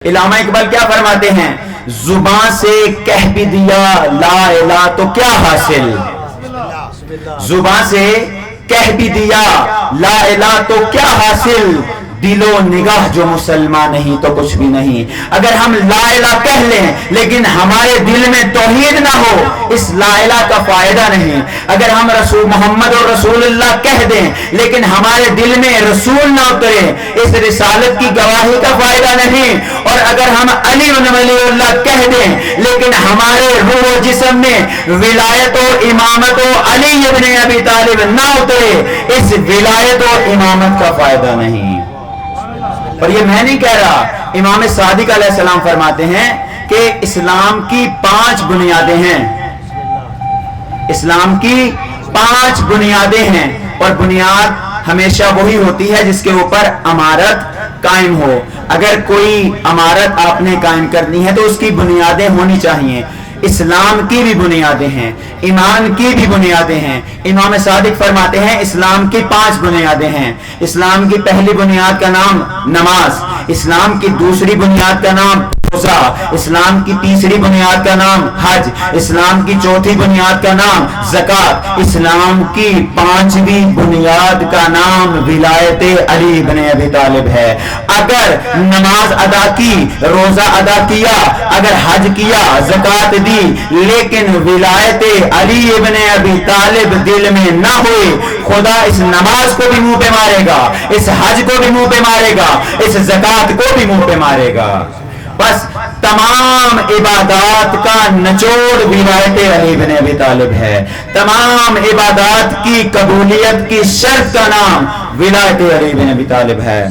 علامہ اقبال کیا فرماتے ہیں؟ زبان سے کہہ بھی دیا لا الہ تو کیا حاصل، زبان سے کہہ بھی دیا لا الہ تو کیا حاصل، دل و نگاہ جو مسلمان نہیں تو کچھ بھی نہیں۔ اگر ہم لا الہ کہہ لیں لیکن ہمارے دل میں توحید نہ ہو، اس لا الہ کا فائدہ نہیں۔ اگر ہم رسول محمد اور رسول اللہ کہہ دیں لیکن ہمارے دل میں رسول نہ اترے، اس رسالت کی گواہی کا فائدہ نہیں۔ اور اگر ہم علی بن ولی اللہ کہہ دیں لیکن ہمارے روح و جسم میں ولایت و امامت و علی ابن ابی طالب نہ اترے، اس ولایت و امامت کا فائدہ نہیں۔ اور یہ میں نہیں کہہ رہا، امام صادق علیہ السلام فرماتے ہیں کہ اسلام کی 5 بنیادیں ہیں، اسلام کی 5 بنیادیں ہیں، اور بنیاد ہمیشہ وہی ہوتی ہے جس کے اوپر امارت قائم ہو۔ اگر کوئی امارت آپ نے قائم کرنی ہے تو اس کی بنیادیں ہونی چاہیے۔ اسلام کی بھی بنیادیں ہیں، ایمان کی بھی بنیادیں ہیں۔ امام صادق فرماتے ہیں اسلام کی 5 بنیادیں ہیں۔ اسلام کی پہلی بنیاد کا نام نماز، اسلام کی دوسری بنیاد کا نام روزہ، اسلام کی تیسری بنیاد کا نام حج، اسلام کی چوتھی بنیاد کا نام زکوٰۃ، اسلام کی 5ویں بنیاد کا نام ولایت علی بن ابی طالب ہے۔ اگر نماز ادا کی، روزہ ادا کیا، اگر حج کیا، زکوٰۃ دی، لیکن ولایت علی ابن ابی طالب دل میں نہ ہوئے، خدا اس نماز کو بھی منہ پہ مارے گا، اس حج کو بھی منہ پہ مارے گا، اس زکوٰۃ کو بھی منہ پہ مارے گا۔ بس تمام عبادات کا نچوڑ ولایت علی بن ابی طالب ہے، تمام عبادات کی قبولیت کی شرط کا نام ولایت علی بن ابی طالب ہے۔